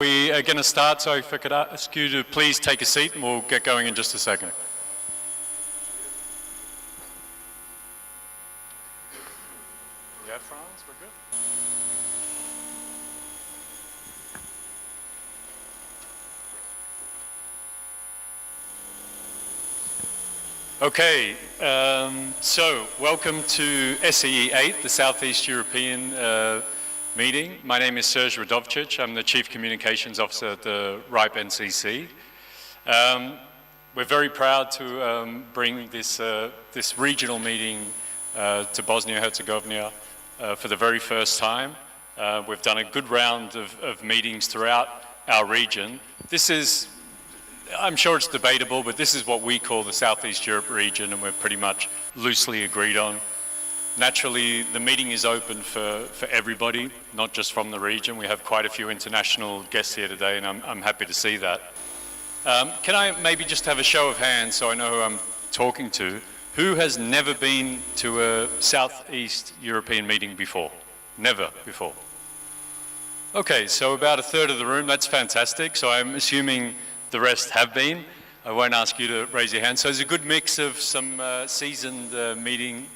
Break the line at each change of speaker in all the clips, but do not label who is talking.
We are going to start, so if I could ask you to please take a seat and we'll get going in just a second. Yeah, Franz, we're good. Okay, so welcome to SEE 8, the Southeast European meeting. My name is Serge Radovcic. I'm the Chief Communications Officer at the RIPE NCC. We're very proud to bring this regional meeting to Bosnia and Herzegovina for the very first time. We've done a good round of meetings throughout our region. This is, I'm sure it's debatable, but this is what we call the Southeast Europe region, and we're pretty much loosely agreed on. Naturally, the meeting is open for everybody, not just from the region. We have quite a few international guests here today, and I'm happy to see that. Can I maybe just have a show of hands so I know who I'm talking to? Who has never been to a Southeast European meeting before? Never before. Okay, so about a third of the room. That's fantastic. So I'm assuming the rest have been. I won't ask you to raise your hand. So there's a good mix of some seasoned meeting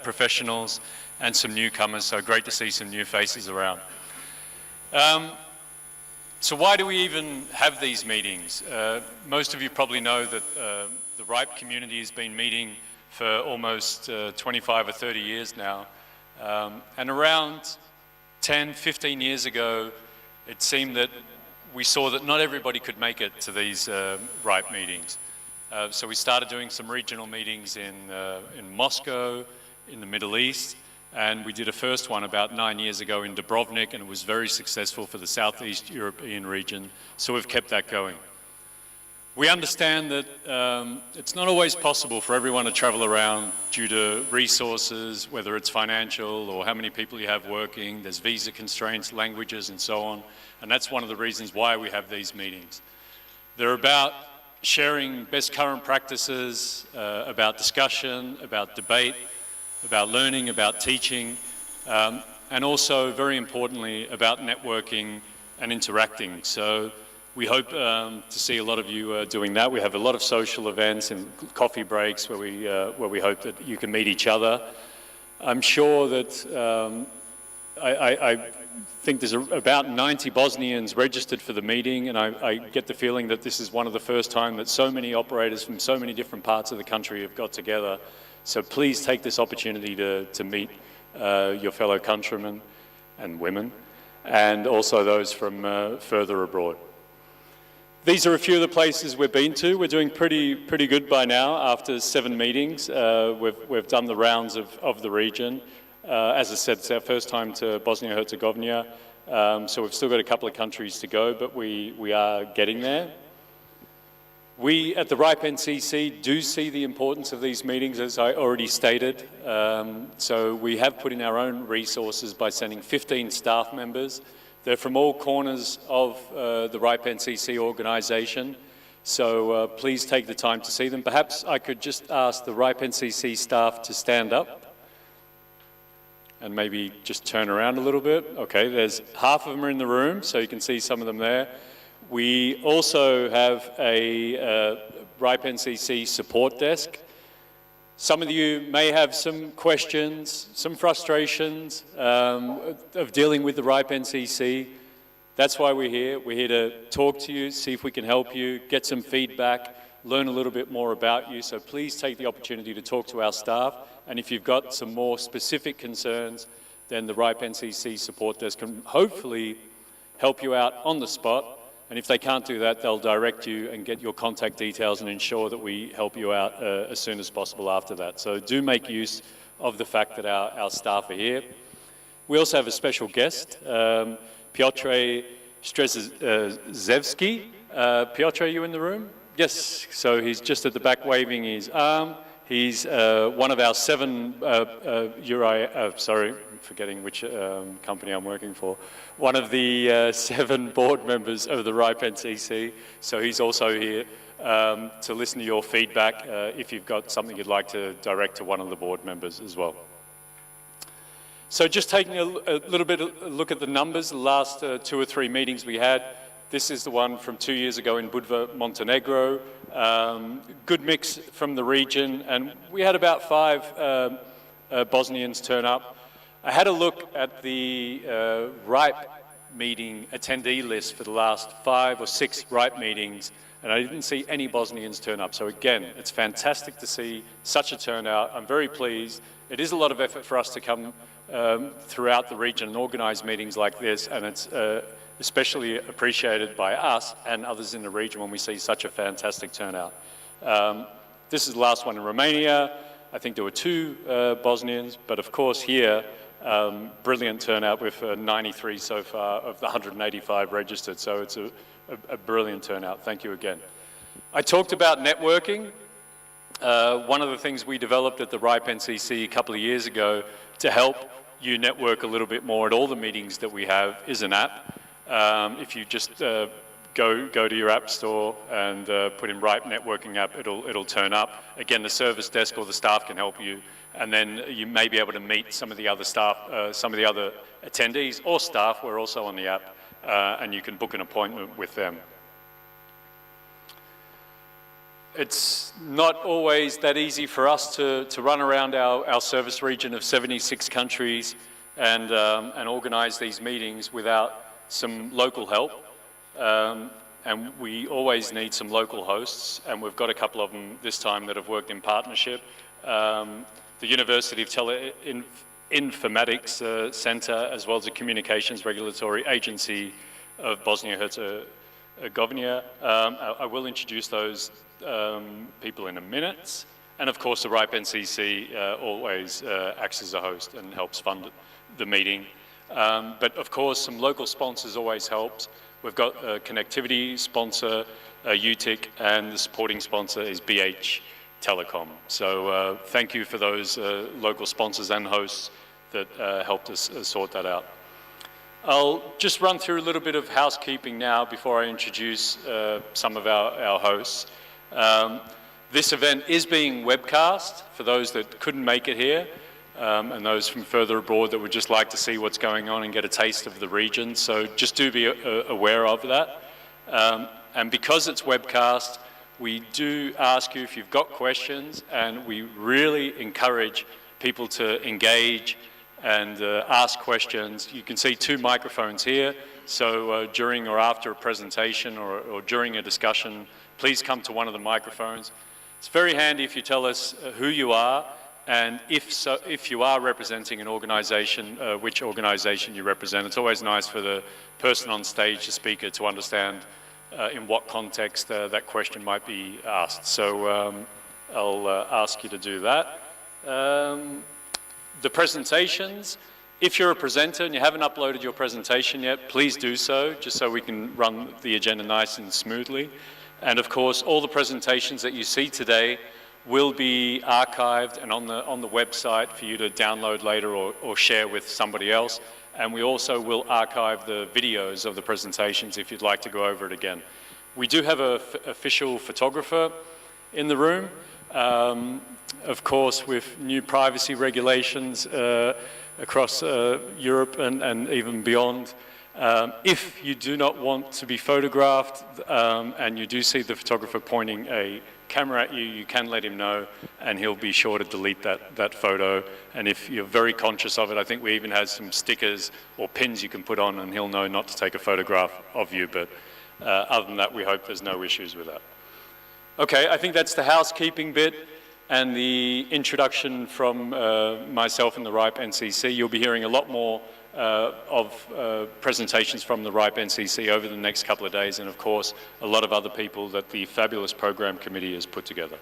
professionals and some newcomers, so great to see some new faces around. So why do we even have these meetings? Most of you probably know that the RIPE community has been meeting for almost 25 or 30 years now. And around 10, 15 years ago, it seemed that we saw that not everybody could make it to these RIPE meetings. So we started doing some regional meetings in Moscow, in the Middle East, and we did a first one about 9 years ago in Dubrovnik, and it was very successful for the Southeast European region, so we've kept that going. We understand that it's not always possible for everyone to travel around due to resources, whether it's financial or how many people you have working, there's visa constraints, languages, and so on, and that's one of the reasons why we have these meetings. They're about sharing best current practices, about discussion, about debate, about learning, about teaching, and also, very importantly, about networking and interacting. So we hope to see a lot of you doing that. We have a lot of social events and coffee breaks where we hope that you can meet each other. I'm sure that I think there's about 90 Bosnians registered for the meeting, and I get the feeling that this is one of the first time that so many operators from so many different parts of the country have got together. So please take this opportunity to meet your fellow countrymen and women, and also those from further abroad. These are a few of the places we've been to. We're doing pretty good by now after 7 meetings. We've done the rounds of the region. As I said, it's our first time to Bosnia and Herzegovina, so we've still got a couple of countries to go, but we are getting there. We at the RIPE NCC do see the importance of these meetings, as I already stated. So we have put in our own resources by sending 15 staff members. They're from all corners of the RIPE NCC organisation, so please take the time to see them. Perhaps I could just ask the RIPE NCC staff to stand up and maybe just turn around a little bit. Okay, there's half of them are in the room, so you can see some of them there. We also have a RIPE NCC support desk. Some of you may have some questions, some frustrations of dealing with the RIPE NCC. That's why we're here. We're here to talk to you, see if we can help you, get some feedback, learn a little bit more about you. So please take the opportunity to talk to our staff. And if you've got some more specific concerns, then the RIPE NCC support desk can hopefully help you out on the spot. And if they can't do that, they'll direct you and get your contact details and ensure that we help you out as soon as possible after that. So do make use of the fact that our staff are here. We also have a special guest, Piotr Strezewski. Piotr, are you in the room? Yes, so he's just at the back waving his arm. He's one of our 7, sorry, I'm forgetting which company I'm working for. One of the 7 board members of the RIPE NCC. So he's also here to listen to your feedback if you've got something you'd like to direct to one of the board members as well. So just taking a little bit of a look at the numbers, the last 2 or 3 meetings we had, This is the one from 2 years ago in Budva, Montenegro. Good mix from the region, and we had about 5 Bosnians turn up. I had a look at the RIPE meeting attendee list for the last 5 or 6 RIPE meetings, and I didn't see any Bosnians turn up. So again, it's fantastic to see such a turnout. I'm very pleased. It is a lot of effort for us to come throughout the region and organise meetings like this, and it's especially appreciated by us and others in the region when we see such a fantastic turnout. This is the last one in Romania. I think there were 2 Bosnians, but of course here, brilliant turnout with 93 so far of the 185 registered, so it's a brilliant turnout. Thank you again. I talked about networking. One of the things we developed at the RIPE NCC a couple of years ago to help you network a little bit more at all the meetings that we have is an app. If you just go to your app store and put in RIPE networking app, it'll turn up. Again, the service desk or the staff can help you, and then you may be able to meet some of the other staff, some of the other attendees or staff. We're also on the app, and you can book an appointment with them. It's not always that easy for us to run around our service region of 76 countries and organise these meetings without some local help, and we always need some local hosts, and we've got a couple of them this time that have worked in partnership. The University of Informatics Centre, as well as the Communications Regulatory Agency of Bosnia and Herzegovina. I will introduce those people in a minute, and of course the RIPE NCC always acts as a host and helps fund the meeting. But of course, some local sponsors always helps. We've got a connectivity sponsor, UTIC, and the supporting sponsor is BH Telecom. So thank you for those local sponsors and hosts that helped us sort that out. I'll just run through a little bit of housekeeping now before I introduce some of our hosts. This event is being webcast for those that couldn't make it here. And those from further abroad that would just like to see what's going on and get a taste of the region. So just do be aware of that. And because it's webcast, we do ask you if you've got questions, and we really encourage people to engage and ask questions. You can see 2 microphones here. So during or after a presentation or during a discussion, please come to one of the microphones. It's very handy if you tell us who you are, and if you are representing an organisation, which organisation you represent. It's always nice for the person on stage, the speaker, to understand in what context that question might be asked. So I'll ask you to do that. The presentations, if you're a presenter and you haven't uploaded your presentation yet, please do so, just so we can run the agenda nice and smoothly. And of course, all the presentations that you see today will be archived and on the website for you to download later or share with somebody else. And we also will archive the videos of the presentations if you'd like to go over it again. We do have an official photographer in the room. Of course, with new privacy regulations across Europe and even beyond, if you do not want to be photographed and you do see the photographer pointing a camera at you, you can let him know and he'll be sure to delete that photo. And if you're very conscious of it, I think we even have some stickers or pins you can put on and he'll know not to take a photograph of you. But other than that, we hope there's no issues with that. Okay, I think that's the housekeeping bit and the introduction from myself and the RIPE NCC. You'll be hearing a lot more of presentations from the RIPE NCC over the next couple of days, and of course a lot of other people that the fabulous program committee has put together.